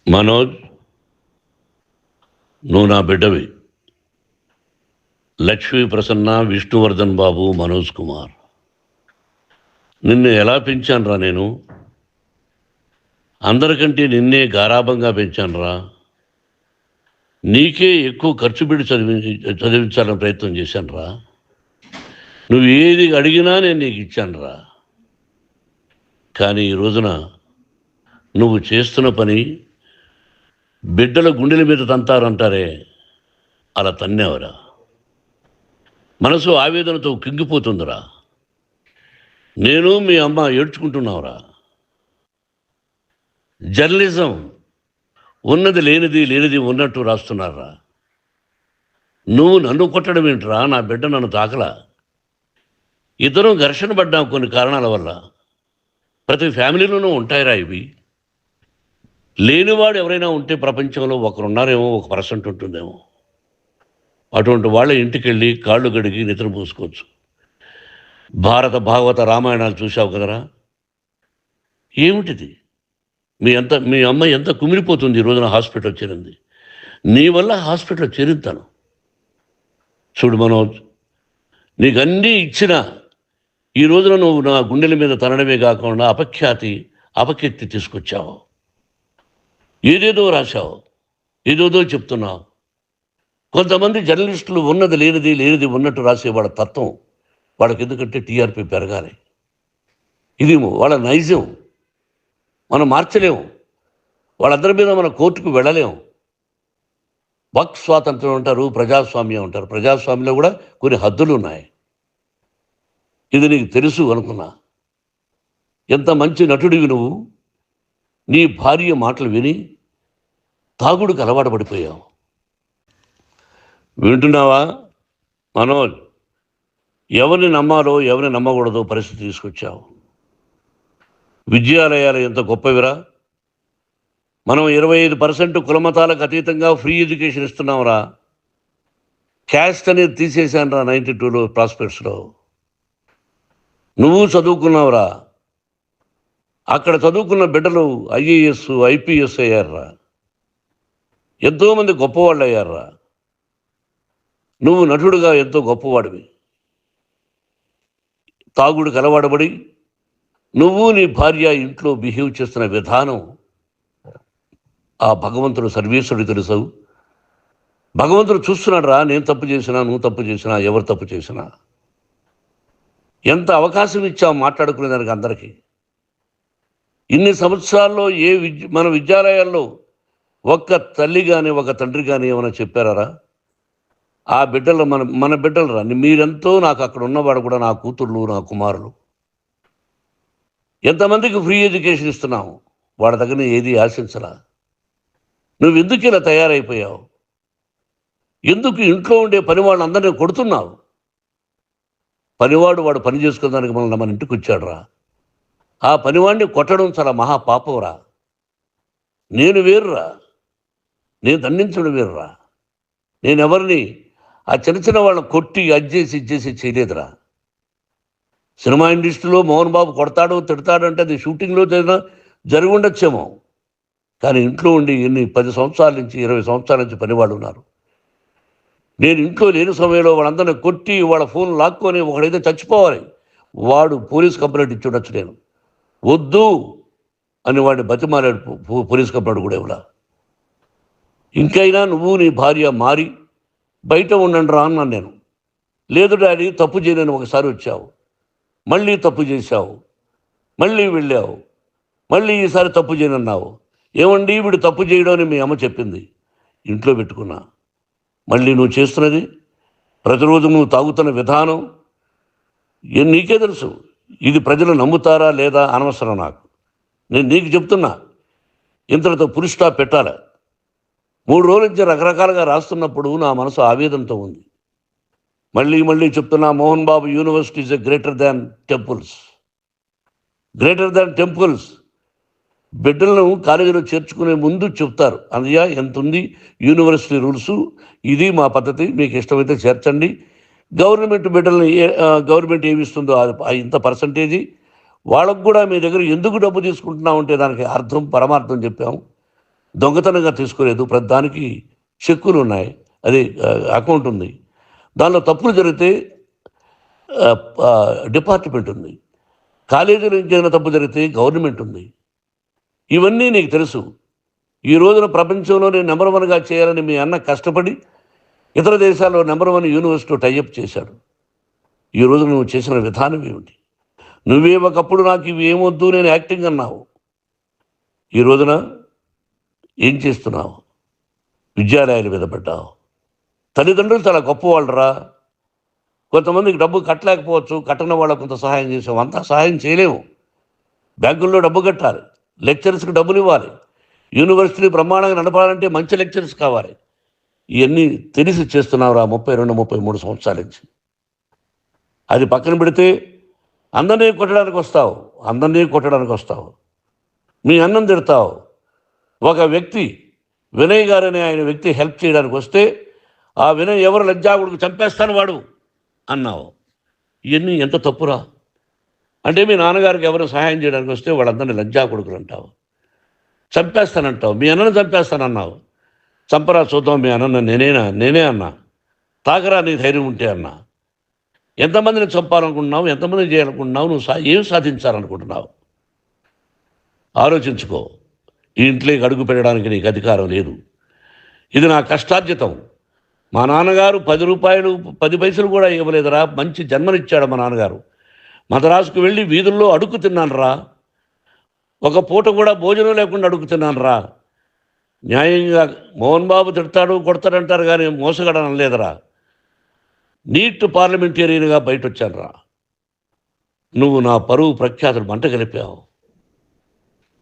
మనోజ్, నువ్వు నా బిడ్డవి. లక్ష్మీ ప్రసన్న, విష్ణువర్ధన్ బాబు, మనోజ్ కుమార్. నిన్ను ఎలా పెంచానురా నేను? అందరికంటే నిన్నే గారాభంగా పెంచానురా. నీకే ఎక్కువ ఖర్చు పెట్టి చదివించాలని ప్రయత్నం చేశానురా. నువ్వు ఏది అడిగినా నేను నీకు ఇచ్చానురా. కానీ ఈ రోజున నువ్వు చేస్తున్న పని బిడ్డల గుండెల మీద తంతారంటారే, అలా తన్నేవరా. మనసు ఆవేదనతో కింగిపోతుందిరా. నేను మీ అమ్మ ఏడ్చుకుంటున్నావురా. జర్నలిజం ఉన్నది లేనిది, లేనిది ఉన్నట్టు రాస్తున్నారా. నువ్వు నన్ను కొట్టడం ఏంట్రా? నా బిడ్డ నన్ను తాకలా. ఇద్దరం ఘర్షణ పడ్డాం కొన్ని కారణాల వల్ల. ప్రతి ఫ్యామిలీలోనూ ఉంటాయిరా ఇవి. లేనివాడు ఎవరైనా ఉంటే ప్రపంచంలో ఒకరున్నారేమో, 1% ఉంటుందేమో. అటువంటి వాళ్ళ ఇంటికి వెళ్ళి కాళ్ళు గడిగి నిద్ర పూసుకోవచ్చు. భారత భాగవత రామాయణాలు చూశావు కదరా. ఏమిటిది? మీ అమ్మాయి ఎంత కుమిలిపోతుంది ఈ రోజున హాస్పిటల్ చేరింది. నీ వల్ల హాస్పిటల్ చేరుతాను. చూడు మనోజ్, నీకు అన్నీ ఇచ్చిన ఈ రోజున నువ్వు నా గుండెల మీద తనడమే కాకుండా అపకీర్తి తీసుకొచ్చావు. ఏదేదో రాశావు, ఏదేదో చెప్తున్నావు. కొంతమంది జర్నలిస్టులు ఉన్నది లేనిది, లేనిది ఉన్నట్టు రాసే వాళ్ళ తత్వం వాళ్ళకి. ఎందుకంటే టీఆర్పీ పెరగాలి. ఇది వాళ్ళ నైజం. మనం మార్చలేము. వాళ్ళందరి మీద మన కోర్టుకు వెళ్ళలేము. వాక్ స్వాతంత్రం అంటారు, ప్రజాస్వామ్యం అంటారు. ప్రజాస్వామ్యంలో కూడా కొన్ని హద్దులు ఉన్నాయి. ఇది నీకు తెలుసు అనుకున్నా. ఎంత మంచి నటుడివి నువ్వు. నీ భార్య మాటలు విని తాగుడికి అలవాటు పడిపోయావు. వింటున్నావా మనోజ్? ఎవరిని నమ్మాలో ఎవరిని నమ్మకూడదో పరిస్థితి తీసుకొచ్చావు. విద్యాలయాలు ఎంత గొప్పవిరా. మనం 25% కులమతాలకు అతీతంగా ఫ్రీ ఎడ్యుకేషన్ ఇస్తున్నాంరా. క్యాస్ట్ అనేది తీసేశానురా 92లో ప్రాస్పెక్ట్స్లో. నువ్వు చదువుకున్నావురా. అక్కడ చదువుకున్న బిడ్డలు IAS, IPS అయ్యారురా. ఎంతోమంది గొప్పవాళ్ళు అయ్యారురా. నువ్వు నటుడుగా ఎంతో గొప్పవాడివి. తాగుడికి అలవాటుపడి నువ్వు నీ భార్య ఇంట్లో బిహేవ్ చేస్తున్న విధానం ఆ భగవంతుడు సర్వేశ్వరుడు తెలుసు. భగవంతుడు చూస్తున్నాడు రా. నేను తప్పు చేసినా, నువ్వు తప్పు చేసినా, ఎవరు తప్పు చేసినా. ఎంత అవకాశం ఇచ్చావు మాట్లాడుకునేదానికి అందరికీ. ఇన్ని సంవత్సరాల్లో మన విద్యాలయాల్లో ఒక్క తల్లి కానీ ఒక తండ్రి కానీ ఏమైనా చెప్పారా? ఆ బిడ్డలు మన బిడ్డలు రా. మీరెంతో నాకు అక్కడ ఉన్నవాడు కూడా నా కూతుర్లు, నా కుమారులు. ఎంతమందికి ఫ్రీ ఎడ్యుకేషన్ ఇస్తున్నావు. వాడి దగ్గర ఏది ఆశించరా. నువ్వు ఎందుకు ఇలా తయారైపోయావు? ఎందుకు ఇంట్లో ఉండే పని వాళ్ళందరినీ కొడుతున్నావు? వాడు పని చేసుకోవడానికి మన ఇంటికి వచ్చాడు రా. ఆ పనివాడిని కొట్టడం చాలా మహాపాపంరా. నేను వేరురా. నేను దండించడం వేరురా. నేనెవరిని ఆ చిన్న చిన్న వాళ్ళని కొట్టి ఇచ్చేసి చేయలేదురా. సినిమా ఇండస్ట్రీలో మోహన్ బాబు కొడతాడు, తిడతాడు అంటే అది షూటింగ్లో జరిగి ఉండొచ్చేమో. కానీ ఇంట్లో ఉండి 10 సంవత్సరాల నుంచి 20 సంవత్సరాల నుంచి పనివాళ్ళు ఉన్నారు. నేను ఇంట్లో లేని సమయంలో వాళ్ళందరినీ కొట్టి వాళ్ళ ఫోన్ లాక్కొని ఒకడైతే చచ్చిపోవాలి. వాడు పోలీస్ కంప్లైంట్ ఇచ్చి ఉండొచ్చు. నేను వద్దు అని వాడిని బతిమాలాడు. పోలీస్ కంప్లైంట్ కూడా ఇవ్వలా. ఇంకైనా నువ్వు నీ భార్య మారి బయట ఉండండి రా అన్నాను నేను. లేదు డాడీ, తప్పు చేయలేని ఒకసారి వచ్చావు, మళ్ళీ తప్పు చేశావు, మళ్ళీ వెళ్ళావు, మళ్ళీ ఈసారి తప్పు చేయనన్నావు. ఏమండి వీడు తప్పు చేయడం అని మీ అమ్మ చెప్పింది. ఇంట్లో పెట్టుకున్నా. మళ్ళీ నువ్వు చేస్తున్నది, ప్రతిరోజు నువ్వు తాగుతున్న విధానం నీకే తెలుసు. ఇది ప్రజలు నమ్ముతారా లేదా అనవసరం నాకు. నేను నీకు చెప్తున్నా, ఇంతటితో ఫుల్ స్టాప్ పెట్టాలి. 3 రోజుల నుంచి రకరకాలుగా రాస్తున్నప్పుడు నా మనసు ఆవేదనతో ఉంది. మళ్ళీ చెప్తున్నా, Mohan Babu university is greater than temples. బిడ్డలను కాలేజీలో చేర్చుకునే ముందు చెప్తారు, అన్నయ్య ఎంత ఉంది యూనివర్సిటీ రూల్స్, ఇది మా పద్ధతి, మీకు ఇష్టమైతే చేర్చండి. గవర్నమెంట్ బిడ్డల్ని గవర్నమెంట్ ఏమిస్తుందో ఇంత పర్సంటేజీ వాళ్ళకు కూడా మీ దగ్గర ఎందుకు డబ్బు తీసుకుంటున్నామంటే దానికి అర్థం పరమార్థం చెప్పాము. దొంగతనంగా తీసుకోలేదు. ప్రతి దానికి చెక్కులు ఉన్నాయి, అది అకౌంట్ ఉంది. దానిలో తప్పులు జరిగితే డిపార్ట్మెంట్ ఉంది. కాలేజీలో ఇంకేమైనా తప్పు జరిగితే గవర్నమెంట్ ఉంది. ఇవన్నీ నీకు తెలుసు. ఈ రోజున ప్రపంచంలోనే నెంబర్ 1గా చేయాలని మీ అన్న కష్టపడి ఇతర దేశాల్లో నెంబర్ 1 యూనివర్సిటీ టైఅప్ చేశాడు. ఈ రోజు నువ్వు చేసిన విధానం ఏమిటి? నువ్వే ఒకప్పుడు నాకు ఇవి ఏమొద్దు, నేను యాక్టింగ్ అన్నావు. ఈ రోజున ఏం చేస్తున్నావు? విద్యాలయాల మీద పడ్డావు. తల్లిదండ్రులు చాలా గొప్పవాళ్ళరా. కొంతమందికి డబ్బు కట్టలేకపోవచ్చు, కట్టని వాళ్ళకు కొంత సహాయం చేసావు. అంతా సహాయం చేయలేము. బ్యాంకుల్లో డబ్బు కట్టాలి, లెక్చరర్స్కి డబ్బులు ఇవ్వాలి, యూనివర్సిటీ బ్రహ్మాండంగా నడపాలంటే మంచి లెక్చరర్స్ కావాలి. ఇవన్నీ తెలిసి చేస్తున్నావురా 32-33 సంవత్సరాల నుంచి. అది పక్కన పెడితే అందరినీ కొట్టడానికి వస్తావు. మీ అన్నం తిడతావు. ఒక వ్యక్తి వినయ్ గారనే ఆయన వ్యక్తి హెల్ప్ చేయడానికి వస్తే ఆ వినయ్ ఎవరు లజ్జాగుడికి చంపేస్తాను వాడు అన్నావు. ఇవన్నీ ఎంత తప్పురా? అంటే మీ నాన్నగారికి ఎవరు సహాయం చేయడానికి వస్తే వాళ్ళందరినీ లజ్జాగుడుకులు అంటావు, చంపేస్తానంటావు. మీ అన్నను చంపేస్తానన్నావు. చంపరా చూద్దాం మీ అన్న. నేనే అన్నా. తాకరా నీ ధైర్యం ఉంటే అన్నా. ఎంతమందిని చంపాలనుకుంటున్నావు? ఎంతమందిని చేయాలనుకుంటున్నావు? నువ్వు ఏం సాధించాలనుకుంటున్నావు? ఆలోచించుకో. ఈ ఇంట్లోకి అడుగు పెట్టడానికి నీకు అధికారం లేదు. ఇది నా కష్టార్జితం. మా నాన్నగారు 10 రూపాయలు 10 పైసలు కూడా ఇవ్వలేదురా. మంచి జన్మనిచ్చాడు మా నాన్నగారు. మద్రాసుకు వెళ్ళి వీధుల్లో అడుగు తిన్నాను రా. ఒక పూట కూడా భోజనం లేకుండా అడుగు తిన్నాను రా. న్యాయంగా మోహన్ బాబు తిడతాడు కొడతాడంటారు కానీ మోసగడనం లేదురా. నీట్ పార్లమెంటేరియన్గా బయట వచ్చాను రా. నువ్వు నా పరువు ప్రఖ్యాతులు మంట కలిపావు.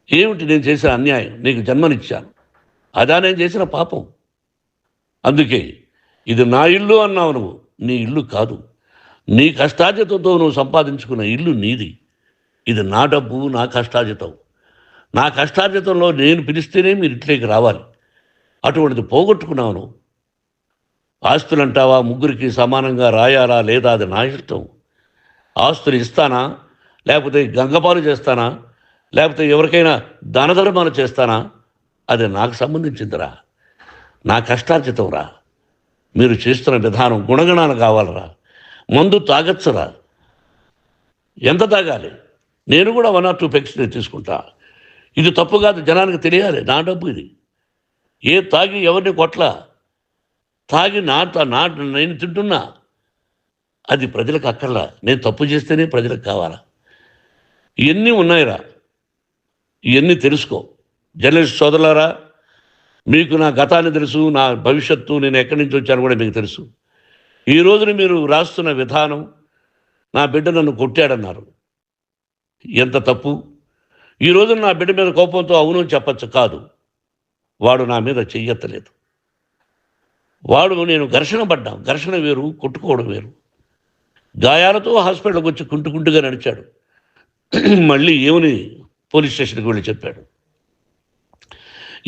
ఏమిటి నేను చేసిన అన్యాయం? నీకు జన్మనిచ్చాను, అదా నేను చేసిన పాపం. అందుకే ఇది నా ఇల్లు అన్నావు. నువ్వు నీ ఇల్లు కాదు. నీ కష్టార్జితంతో నువ్వు సంపాదించుకున్న ఇల్లు నీది. ఇది నా డబ్బు, నా కష్టార్జితం. నా కష్టార్జితంలో నేను పిలిస్తేనే మీరు ఇంట్లోకి రావాలి. అటువంటిది పోగొట్టుకున్నావు నువ్వు. ఆస్తులు అంటావా? ముగ్గురికి సమానంగా రాయాలా లేదా అది నా ఇష్టం. ఆస్తులు ఇస్తానా, లేకపోతే గంగపాలు చేస్తానా, లేకపోతే ఎవరికైనా దానధర్మాలు చేస్తానా, అది నాకు సంబంధించిందిరా. నా కష్టార్జితం రా. మీరు చేస్తున్న విధానం గుణగణాలు కావాలరా. మందు తాగచ్చురా. ఎంత తాగాలి? నేను కూడా 1 or 2 పెగ్స్ తీసుకుంటా. ఇది తప్పు కాదు, జనానికి తెలియాలి. నా డబ్బు ఇది. తాగి ఎవరిని కొట్లా, తాగి నేను తింటున్నా. అది ప్రజలకు అక్కర్లా. నేను తప్పు చేస్తేనే ప్రజలకు కావాలా. ఇవన్నీ ఉన్నాయిరా. ఇవన్నీ తెలుసుకో. జర్నలిస్ట్ సోదరులారా, మీకు నా గతాన్ని తెలుసు, నా భవిష్యత్తు, నేను ఎక్కడి నుంచి వచ్చాను కూడా మీకు తెలుసు. ఈ రోజున మీరు రాస్తున్న విధానం, నా బిడ్డ నన్ను కొట్టాడన్నారు. ఎంత తప్పు! ఈ రోజున నా బిడ్డ మీద కోపంతో అవును చెప్పచ్చు. కాదు, వాడు నా మీద చెయ్యెత్తలేదు. నేను ఘర్షణ పడ్డాం. ఘర్షణ వేరు, కొట్టుకోవడం వేరు. గాయాలతో హాస్పిటల్కి వచ్చి కుంటుకుంటుగా నడిచాడు. మళ్ళీ ఏమని పోలీస్ స్టేషన్కి వెళ్ళి చెప్పాడు.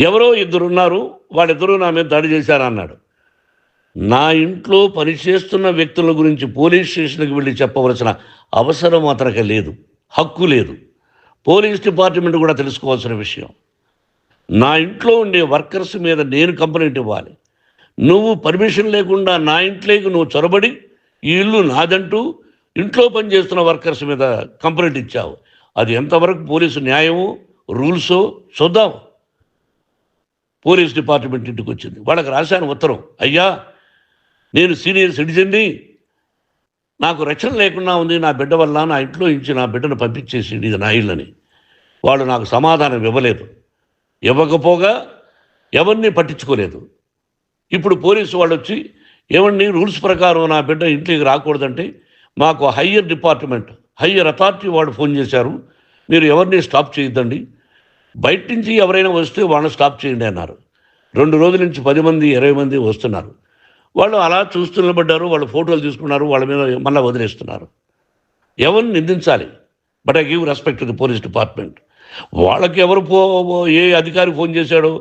ఎవరో 2 ఉన్నారు, వాళ్ళిద్దరూ నా మీద దాడి చేశారన్నాడు. నా ఇంట్లో పనిచేస్తున్న వ్యక్తుల గురించి పోలీస్ స్టేషన్కి వెళ్ళి చెప్పవలసిన అవసరం అతనికి లేదు, హక్కు లేదు. పోలీస్ డిపార్ట్మెంట్ కూడా తెలుసుకోవాల్సిన విషయం. నా ఇంట్లో ఉండే వర్కర్స్ మీద నేను కంప్లైంట్ ఇవ్వాలి. నువ్వు పర్మిషన్ లేకుండా నా ఇంట్లోకి నువ్వు చొరబడి ఈ ఇల్లు నాదంటూ ఇంట్లో పనిచేస్తున్న వర్కర్స్ మీద కంప్లైంట్ ఇచ్చావు. అది ఎంతవరకు పోలీసు న్యాయమో రూల్సో చూద్దాం. పోలీస్ డిపార్ట్మెంట్ ఇంటికి వచ్చింది. వాళ్ళకి రాశాను ఉత్తరం, అయ్యా నేను సీనియర్ సిటిజన్ని, నాకు రక్షణ లేకుండా ఉంది నా బిడ్డ వల్ల, నా ఇంట్లో నుంచి నా బిడ్డను పంపించేసి ఇది నా ఇల్లని. వాళ్ళు నాకు సమాధానం ఇవ్వకపోగా ఎవరిని పట్టించుకోలేదు. ఇప్పుడు పోలీసు వాళ్ళు వచ్చి ఏమండి రూల్స్ ప్రకారం నా బిడ్డ ఇంట్లోకి రాకూడదంటే మాకు హయ్యర్ అథారిటీ వాళ్ళు ఫోన్ చేశారు, మీరు ఎవరిని స్టాప్ చేయొద్దండి, బయట నుంచి ఎవరైనా వస్తే వాళ్ళని స్టాప్ చేయండి అన్నారు. 2 రోజుల నుంచి 10 మంది 20 మంది వస్తున్నారు. వాళ్ళు అలా చూస్తూ నిలబడ్డారు. వాళ్ళు ఫోటోలు తీసుకున్నారు, వాళ్ళ మీద మళ్ళీ వదిలేస్తున్నారు. ఎవరిని నిందించాలి? But I give respect to the police department. వాళ్ళకి ఏ అధికారి ఫోన్ చేశాడో,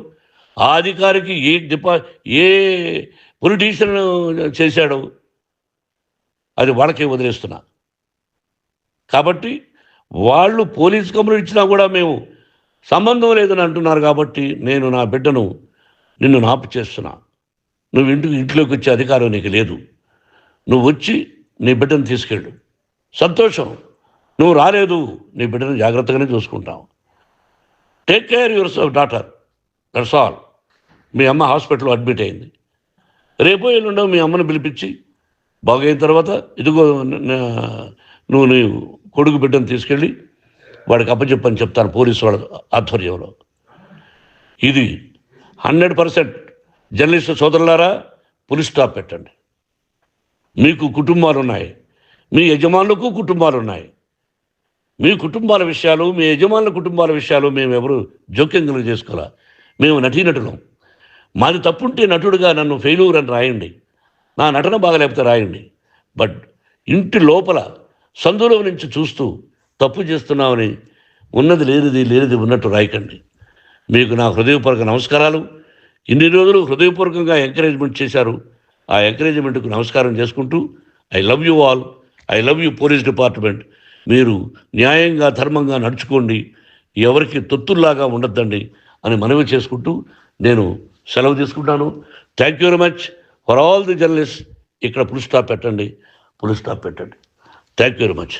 ఆ అధికారికి ఏ పొలిటీషియన్ చేశాడో అది వాళ్ళకే వదిలేస్తున్నా. కాబట్టి వాళ్ళు పోలీస్ కంప్లైంట్ ఇచ్చినా కూడా మేము సంబంధం లేదని అంటున్నారు కాబట్టి నేను నా బిడ్డను నిన్ను నాపు చేస్తున్నా. నువ్వు ఇంట్లోకి వచ్చే అధికారం నీకు లేదు. నువ్వు వచ్చి నీ బిడ్డను తీసుకెళ్ళు. సంతోషం. నువ్వు రాలేదు, నీ బిడ్డను జాగ్రత్తగానే చూసుకుంటావు. Take care your daughter, that's all. మీ అమ్మ హాస్పిటల్లో అడ్మిట్ అయింది. రేపో ఎల్లుండో మీ అమ్మను పిలిపించి బాగైన తర్వాత ఇదిగో నువ్వు నీ కొడుకు బిడ్డను తీసుకెళ్ళి వాడికి అప్పచెప్పని చెప్తాను పోలీసు వాళ్ళ ఆధ్వర్యంలో. ఇది 100% జర్నలిస్టు సోదరులారా, పులి స్టాప్ పెట్టండి. మీకు కుటుంబాలు ఉన్నాయి, మీ యజమానులకు కుటుంబాలు ఉన్నాయి. మీ కుటుంబాల విషయాలు, మీ యజమానుల కుటుంబాల విషయాలు మేము ఎవరు జోక్యం చేసుకోవాలా. మేము నటీనటులం. మాది తప్పుంటే నటుడుగా నన్ను ఫెయిల్యూర్ అని రాయండి, నా నటన బాగలేకపోతే రాయండి. బట్ ఇంటి లోపల సందులో నుంచి చూస్తూ తప్పు చేస్తున్నామని ఉన్నది లేనిది ఉన్నట్టు రాయకండి. మీకు నా హృదయపూర్వక నమస్కారాలు. ఇన్ని రోజులు హృదయపూర్వకంగా ఎంకరేజ్మెంట్ చేశారు. ఆ ఎంకరేజ్మెంట్కు నమస్కారం చేసుకుంటూ I love you all. I love you police department. మీరు న్యాయంగా ధర్మంగా నడుచుకోండి, ఎవరికి తొత్తుల్లాగా ఉండొద్దండి అని మనవి చేసుకుంటూ నేను సెలవు తీసుకుంటాను. Thank you very much for all the journalist. ఇక్కడ పులి స్టాప్ పెట్టండి. Thank you very much.